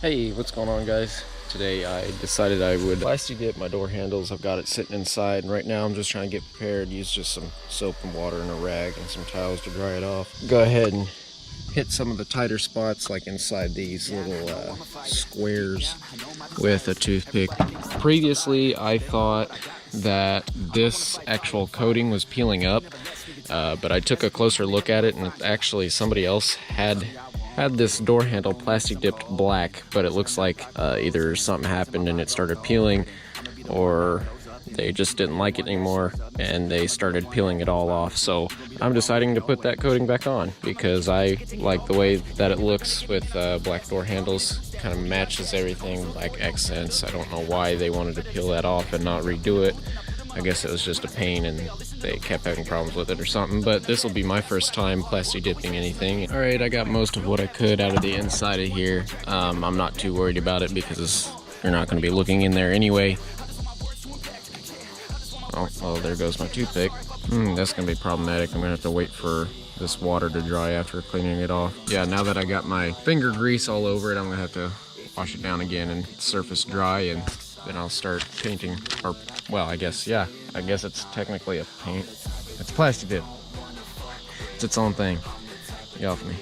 Hey, what's going on, guys? Today I decided I would Plasti-dip my door handles. I've got it sitting inside, and right now I'm just trying to get prepared. Use just some soap and water and a rag and some towels to dry it off. Go ahead and hit some of the tighter spots, like inside these little squares, with a toothpick. Previously, I thought that this actual coating was peeling up, but I took a closer look at it, and actually somebody else had this door handle plastic dipped black, but it looks like either something happened and it started peeling, or they just didn't like it anymore and they started peeling it all off. So I'm deciding to put that coating back on because I like the way that it looks with black door handles. Kind of matches everything, like accents. I don't know why they wanted to peel that off and not redo it. I guess it was just a pain and they kept having problems with it or something, but this will be my first time Plasti-dipping anything. Alright, I got most of what I could out of the inside of here. I'm not too worried about it because you're not going to be looking in there anyway. Oh, there goes my toothpick. That's going to be problematic. I'm going to have to wait for this water to dry after cleaning it off. Yeah, now that I got my finger grease all over it, I'm going to have to wash it down again and surface dry, and then I'll start painting. Or, well, I guess it's technically a paint. It's Plasti-dip. It's its own thing. Get off me.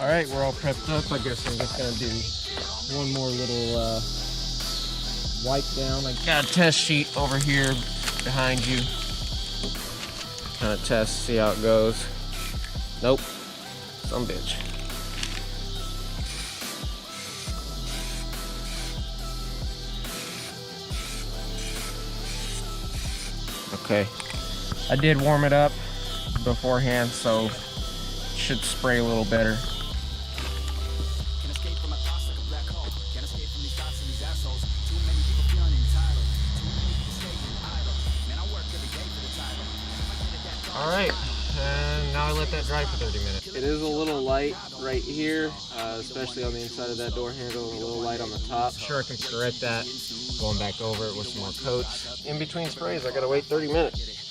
Alright, we're all prepped up. I guess I'm just gonna do one more little wipe down. I got a test sheet over here behind you. Kind of test, see how it goes. Nope. Some bitch. Okay, I did warm it up beforehand, so it should spray a little better. Alright, and now I let that dry for 30 minutes. It is a little light right here, especially on the inside of that door handle, and a little light on the top. Sure, I can correct that, going back over it with some more coats. In between sprays, I gotta wait 30 minutes.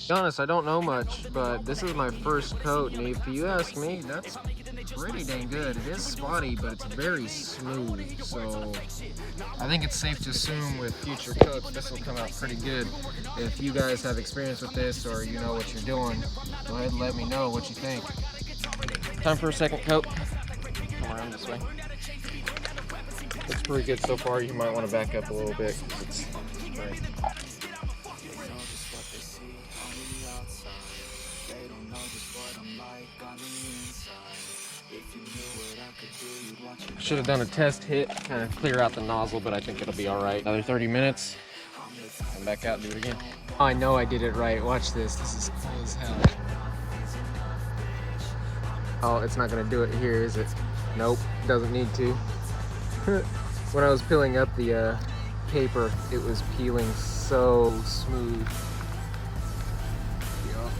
To be honest, I don't know much, but this is my first coat, and if you ask me, that's pretty dang good. It is spotty, but it's very smooth, so I think it's safe to assume with future coats this will come out pretty good. If you guys have experience with this, or you know what you're doing, go ahead and let me know what you think. Time for a second coat. Come around this way. Looks pretty good so far. You might want to back up a little bit because it's sprayed. Should have done a test hit, kind of clear out the nozzle, but I think it'll be all right. Another 30 minutes, come back out and do it again. Oh, I know I did it right. Watch this. This is cool as hell. Oh, it's not gonna do it here, is it? Nope, doesn't need to. When I was peeling up the paper, it was peeling so smooth. Yup.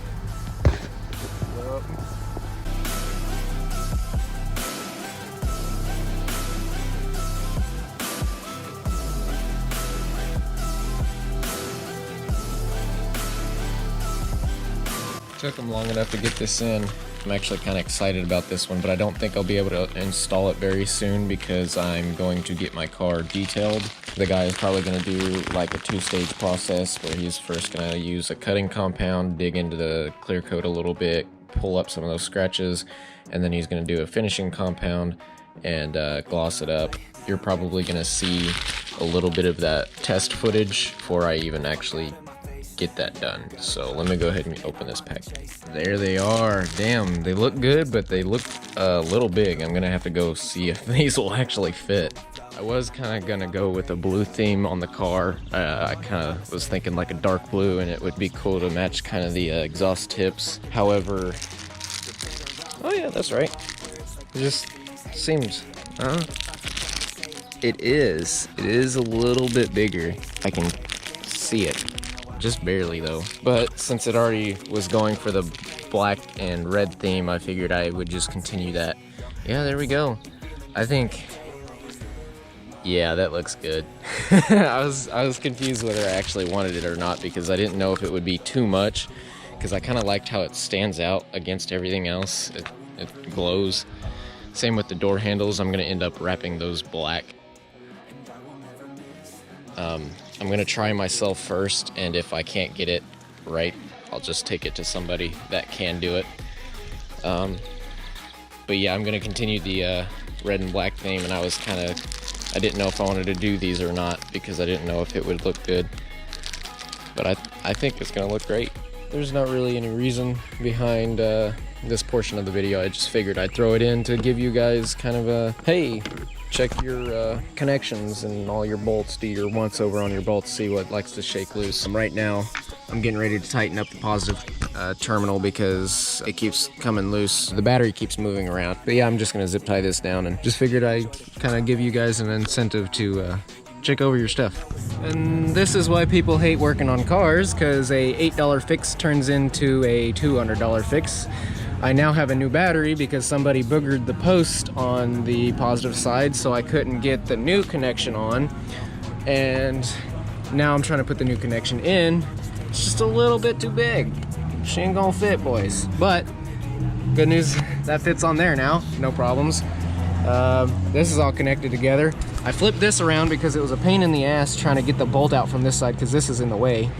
Took them long enough to get this in. I'm actually kind of excited about this one, but I don't think I'll be able to install it very soon because I'm going to get my car detailed. The guy is probably going to do like a two-stage process where he's first going to use a cutting compound, dig into the clear coat a little bit, pull up some of those scratches, and then he's going to do a finishing compound and gloss it up. You're probably going to see a little bit of that test footage before I even actually get that done. So let me go ahead and open this pack. There they are. Damn, they look good, but they look a little big. I'm gonna have to go see if these will actually fit. I was kind of gonna go with a blue theme on the car. I kind of was thinking like a dark blue, and it would be cool to match kind of the exhaust tips. However, oh yeah, that's right. It just seems, it is a little bit bigger. I can see it. Just barely though. But since it already was going for the black and red theme, I figured I would just continue that. Yeah, there we go. I think Yeah, that looks good. I was confused whether I actually wanted it or not because I didn't know if it would be too much, because I kind of liked how it stands out against everything else. It glows. Same with the door handles. I'm gonna end up wrapping those black. I'm gonna try myself first, and if I can't get it right, I'll just take it to somebody that can do it. But yeah, I'm gonna continue the red and black theme, and I didn't know if I wanted to do these or not because I didn't know if it would look good. But I think it's gonna look great. There's not really any reason behind this portion of the video. I just figured I'd throw it in to give you guys kind of a, hey, check your connections and all your bolts, do your once over on your bolts, see what likes to shake loose. Right now, I'm getting ready to tighten up the positive terminal because it keeps coming loose. The battery keeps moving around. But yeah, I'm just gonna zip tie this down, and just figured I'd kind of give you guys an incentive to check over your stuff. And this is why people hate working on cars, because a $8 fix turns into a $200 fix. I now have a new battery because somebody boogered the post on the positive side, so I couldn't get the new connection on. And now I'm trying to put the new connection in. It's just a little bit too big. She ain't gonna fit, boys. But good news, that fits on there now, no problems. This is all connected together. I flipped this around because it was a pain in the ass trying to get the bolt out from this side because this is in the way.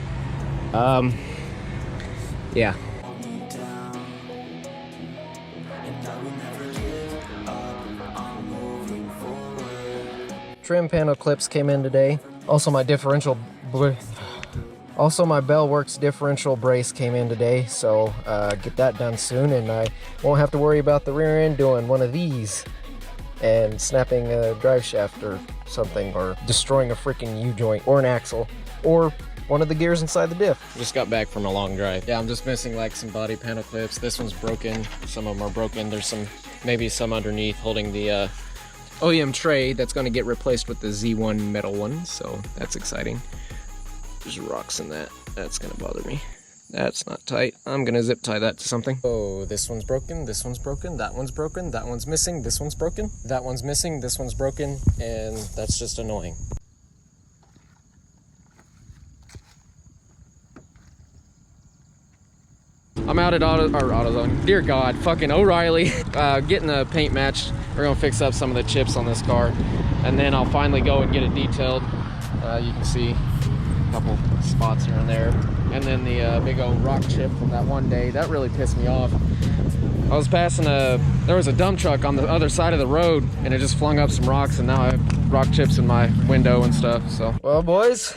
Yeah. Trim panel clips came in today. Also my Bell Works differential brace came in today, so get that done soon, and I won't have to worry about the rear end doing one of these and snapping a drive shaft or something, or destroying a freaking U-joint or an axle or one of the gears inside the diff. Just got back from a long drive. Yeah, I'm just missing like some body panel clips. This one's broken. Some of them are broken. There's maybe some underneath holding the OEM tray that's going to get replaced with the Z1 metal one, so that's exciting. There's rocks in that. That's going to bother me. That's not tight. I'm going to zip tie that to something. Oh, this one's broken, this one's broken, that one's broken, that one's missing, this one's broken, that one's missing, this one's broken, and that's just annoying. I'm out at AutoZone. Dear God, fucking O'Reilly. Getting the paint matched. We're gonna fix up some of the chips on this car, and then I'll finally go and get it detailed. You can see a couple spots here and there. And then the big old rock chip from that one day, that really pissed me off. I was passing there was a dump truck on the other side of the road, and it just flung up some rocks, and now I have rock chips in my window and stuff, so. Well, boys,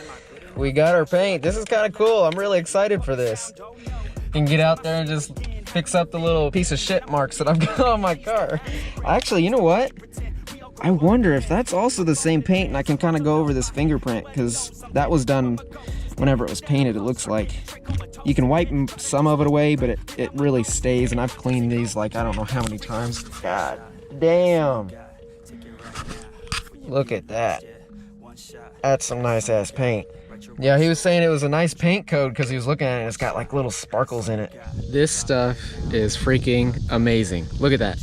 we got our paint. This is kind of cool. I'm really excited for this. You can get out there and just fix up the little piece of shit marks that I've got on my car. Actually, you know what? I wonder if that's also the same paint, and I can kind of go over this fingerprint, because that was done whenever it was painted, it looks like. You can wipe some of it away, but it really stays, and I've cleaned these like I don't know how many times. God damn. Look at that. That's some nice ass paint. Yeah, he was saying it was a nice paint code because he was looking at it and it's got like little sparkles in it. This stuff is freaking amazing. Look at that.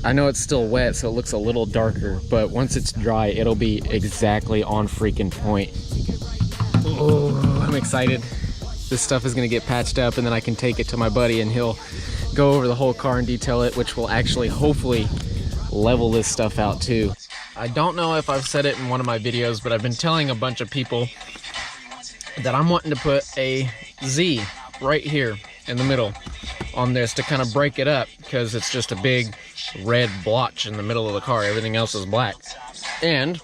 I know it's still wet, so it looks a little darker, but once it's dry, it'll be exactly on freaking point. Oh, I'm excited. This stuff is gonna get patched up, and then I can take it to my buddy and he'll go over the whole car and detail it, which will actually hopefully level this stuff out too. I don't know if I've said it in one of my videos, but I've been telling a bunch of people that I'm wanting to put a Z right here in the middle on this to kind of break it up, because it's just a big red blotch in the middle of the car. Everything else is black. And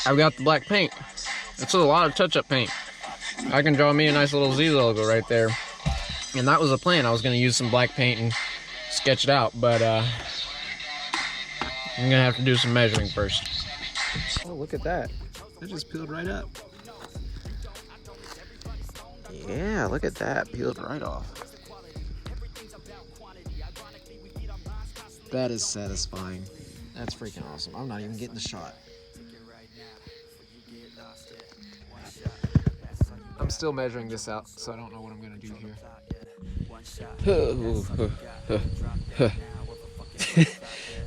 I've got the black paint. It's a lot of touch-up paint. I can draw me a nice little Z logo right there. And that was the plan. I was going to use some black paint and sketch it out, but I'm going to have to do some measuring first. Oh, look at that. It just peeled right up. Yeah, look at that. Peeled right off. That is satisfying. That's freaking awesome. I'm not even getting the shot. I'm still measuring this out, so I don't know what I'm going to do here.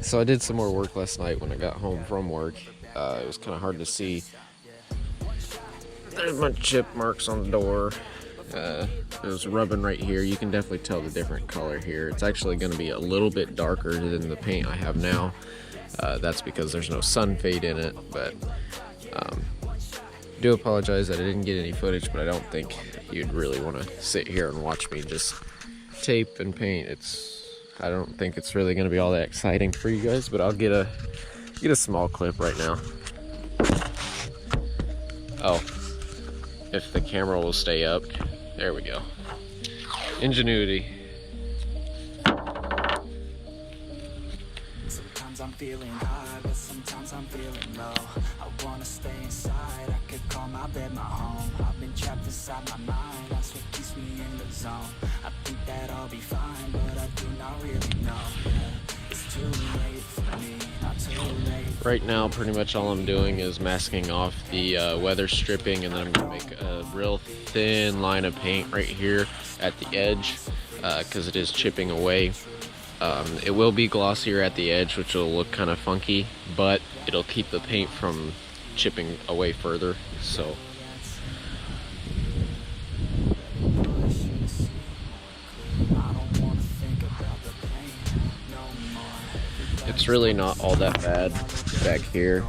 So I did some more work last night when I got home from work, It was kind of hard to see. There's my chip marks on the door. It was rubbing right here. You can definitely tell the different color here. It's actually going to be a little bit darker than the paint I have now. That's because there's no sun fade in it, but do apologize that I didn't get any footage, but I don't think you'd really want to sit here and watch me just tape and paint. I don't think it's really going to be all that exciting for you guys, but I'll get a small clip right now. Oh, if the camera will stay up. There we go. Ingenuity. Sometimes I'm feeling high, but sometimes I'm feeling low. I wanna stay inside, I could call my bed my home. I've been trapped inside my mind, that's what keeps me in the zone. I think that I'll be fine, but I do not really know. It's too late for me, not too late. Right now, pretty much all I'm doing is masking off the weather stripping, and then I'm gonna make a real thin line of paint right here at the edge, because it is chipping away. It will be glossier at the edge, which will look kind of funky, but it'll keep the paint from chipping away further. So it's really not all that bad back here.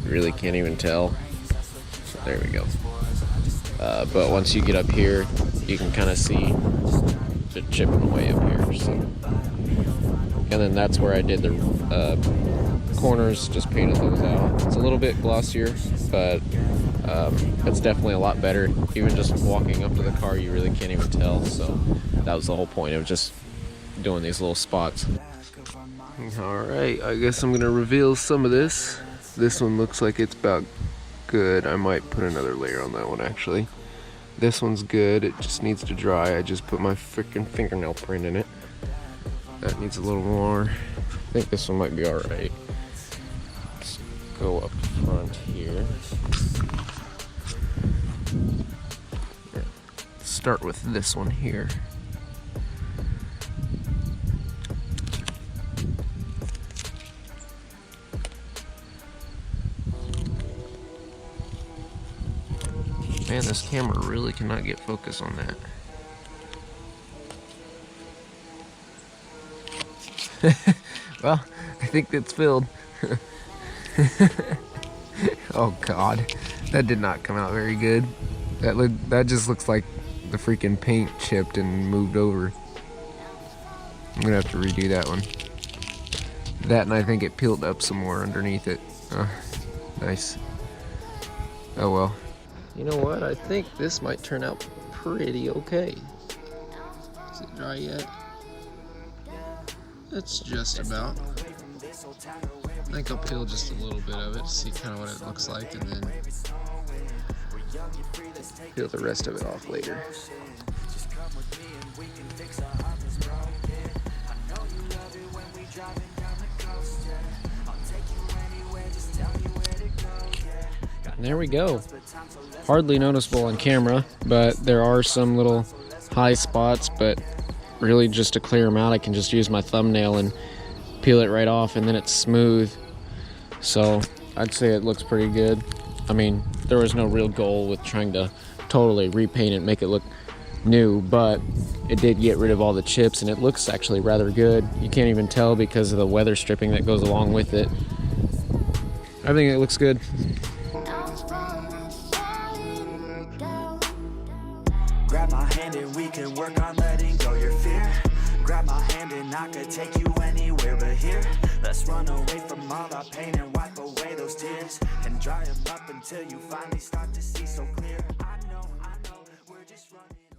You really can't even tell. So there we go. But once you get up here, you can kind of see it chipping away up here. So, and then that's where I did the corners, just painted those out. It's a little bit glossier, but it's definitely a lot better. Even just walking up to the car, you really can't even tell. So that was the whole point of just doing these little spots. Alright, I guess I'm gonna reveal some of this. This one looks like it's about good. I might put another layer on that one actually. This one's good, it just needs to dry. I just put my freaking fingernail print in it. That needs a little more. I think this one might be alright. Let's go up front here. Let's start with this one here. Man, this camera really cannot get focus on that. Well, I think it's filled. Oh God, that did not come out very good. That just looks like the freaking paint chipped and moved over. I'm gonna have to redo that one. That, and I think it peeled up some more underneath it. Oh, nice. Oh well. You know what? I think this might turn out pretty okay. Is it dry yet? It's just about. I think I'll peel just a little bit of it to see kind of what it looks like, and then peel the rest of it off later. And there we go. Hardly noticeable on camera, but there are some little high spots, but really just to clear them out, I can just use my thumbnail and peel it right off, and then it's smooth. So I'd say it looks pretty good. I mean, there was no real goal with trying to totally repaint it and make it look new, but it did get rid of all the chips, and it looks actually rather good. You can't even tell because of the weather stripping that goes along with it. I think it looks good. Grab my hand and we can work on letting go your fear. Grab my hand and I could take you anywhere but here. Let's run away from all our pain and wipe away those tears, and dry them up until you finally start to see so clear. I know, we're just running.